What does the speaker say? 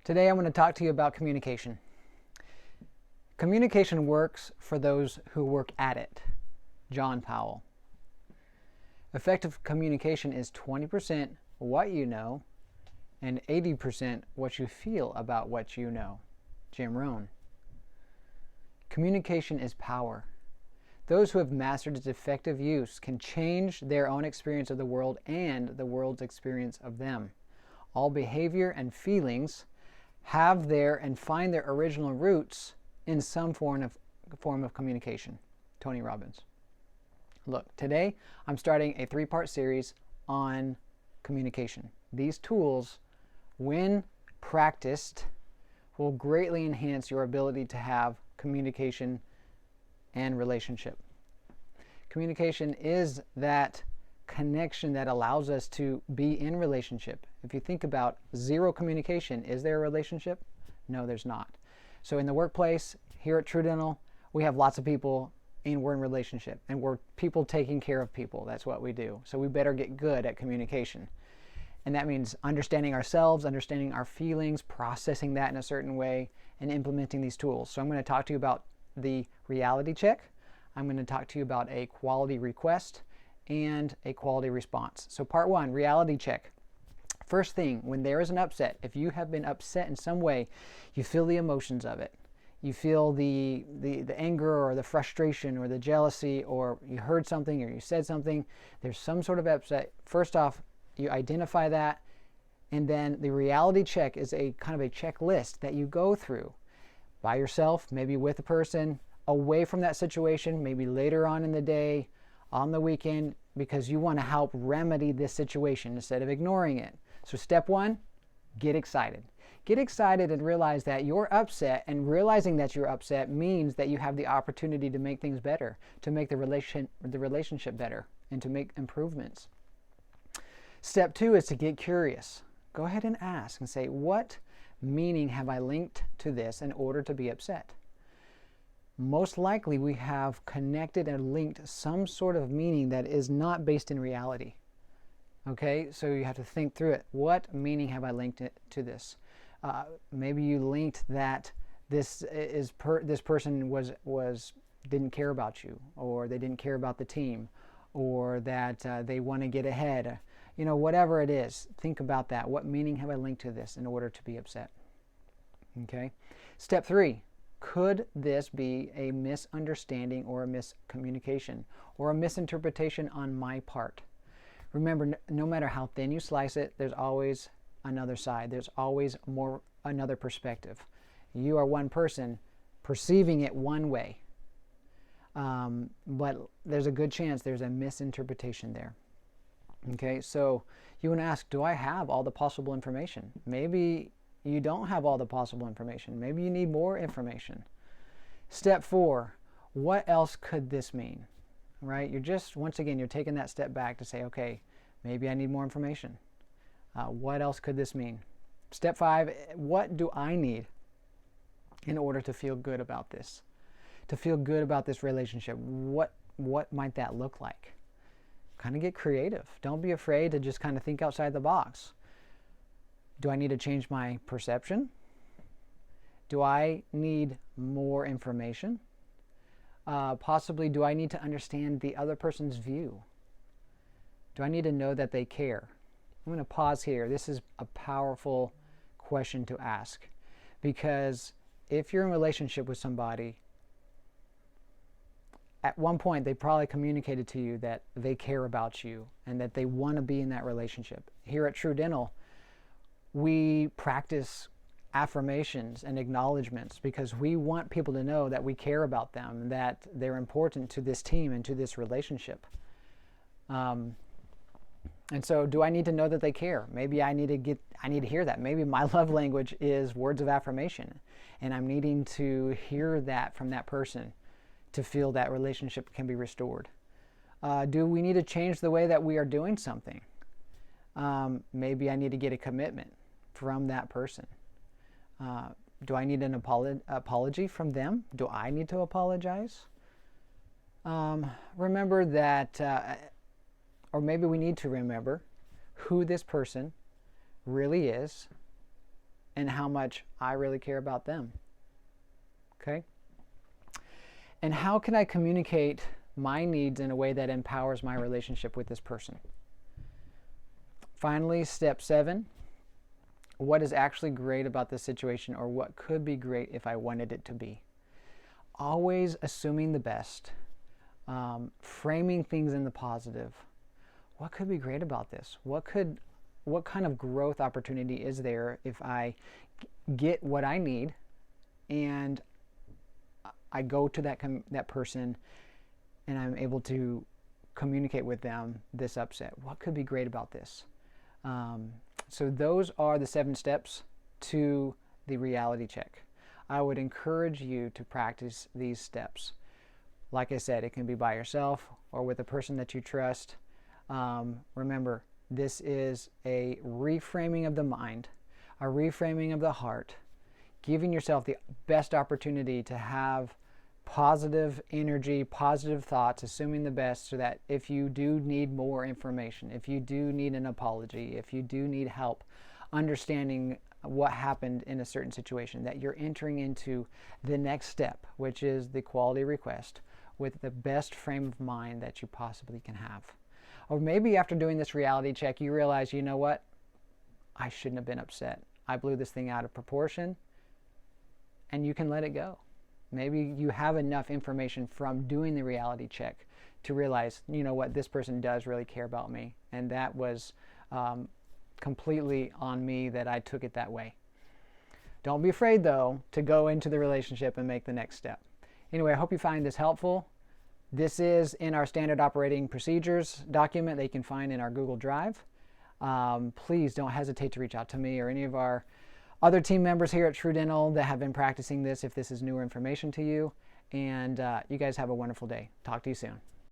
Today I'm going to talk to you about communication. Communication works for those who work at it. John Powell. Effective communication is 20% what you know and 80% what you feel about what you know. Jim Rohn. Communication is power. Those who have mastered its effective use can change their own experience of the world and the world's experience of them. All behavior and feelings have their and find their original roots in some form of communication. Tony Robbins. Look, today I'm starting a 3-part series on communication. These tools, when practiced, will greatly enhance your ability to have communication and relationship. Communication is that connection that allows us to be in relationship. If you think about zero communication, is there a relationship? No, there's not. So in the workplace, here at True Dental, we have lots of people and we're in relationship and we're people taking care of people. That's what we do. So we better get good at communication. And that means understanding ourselves, understanding our feelings, processing that in a certain way, and implementing these tools. So I'm going to talk to you about the reality check. I'm going to talk to you about a quality request and a quality response. So part 1, reality check. First thing, when there is an upset, if you have been upset in some way, you feel the emotions of it. You feel the anger or the frustration or the jealousy, or you heard something or you said something, there's some sort of upset. First off, you identify that, and then the reality check is a kind of a checklist that you go through by yourself, maybe with a person, away from that situation, maybe later on in the day, on the weekend, because you want to help remedy this situation instead of ignoring it. So step 1, get excited. Get excited and realize that you're upset, and realizing that you're upset means that you have the opportunity to make things better, to make the relationship better, and to make improvements. Step 2 is to get curious. Go ahead and ask and say, what meaning have I linked to this in order to be upset? Most likely we have connected and linked some sort of meaning that is not based in reality. Okay, so you have to think through it. What meaning have I linked it to this? Maybe you linked that this person didn't care about you, or they didn't care about the team, or that they want to get ahead. You know, whatever it is, think about that. What meaning have I linked to this in order to be upset? Okay. Step 3. Could this be a misunderstanding or a miscommunication or a misinterpretation on my part? Remember, no matter how thin you slice it, there's always another side. There's always another perspective. You are one person perceiving it one way, but there's a good chance there's a misinterpretation there. Okay, so you want to ask, do I have all the possible information? Maybe you don't have all the possible information. Maybe you need more information. Step 4, what else could this mean? Right? Once again, you're taking that step back to say, okay, maybe I need more information. What else could this mean? Step 5, what do I need in order to feel good about this? To feel good about this relationship, what might that look like? Kind of get creative. Don't be afraid to just kind of think outside the box. Do I need to change my perception? Do I need more information? Possibly, do I need to understand the other person's view? Do I need to know that they care? I'm going to pause here. This is a powerful question to ask, because if you're in a relationship with somebody, at one point they probably communicated to you that they care about you and that they want to be in that relationship. Here at True Dental, we practice affirmations and acknowledgments because we want people to know that we care about them, that they're important to this team and to this relationship. And so, do I need to know that they care? Maybe I need to hear that. Maybe my love language is words of affirmation, and I'm needing to hear that from that person to feel that relationship can be restored. Do we need to change the way that we are doing something? Maybe I need to get a commitment from that person. Do I need an apology from them? Do I need to apologize? Remember that, or maybe we need to remember who this person really is and how much I really care about them. Okay? And how can I communicate my needs in a way that empowers my relationship with this person? Finally, step 7, what is actually great about this situation, or what could be great if I wanted it to be? Always assuming the best, framing things in the positive. What could be great about this? What kind of growth opportunity is there if I get what I need and I go to that person and I'm able to communicate with them this upset? What could be great about this? So those are the 7 steps to the reality check. I would encourage you to practice these steps. Like I said, it can be by yourself or with a person that you trust. Remember, this is a reframing of the mind, a reframing of the heart, giving yourself the best opportunity to have positive energy, positive thoughts, assuming the best, so that if you do need more information, if you do need an apology, if you do need help understanding what happened in a certain situation, that you're entering into the next step, which is the quality request, with the best frame of mind that you possibly can have. Or maybe after doing this reality check, you realize, you know what? I shouldn't have been upset. I blew this thing out of proportion, and you can let it go. Maybe you have enough information from doing the reality check to realize, you know what, this person does really care about me, and that was completely on me that I took it that way. Don't be afraid, though, to go into the relationship and make the next step. Anyway, I hope you find this helpful. This is in our standard operating procedures document that you can find in our Google Drive. Please don't hesitate to reach out to me or any of our other team members here at True Dental that have been practicing this if this is newer information to you. And you guys have a wonderful day. Talk to you soon.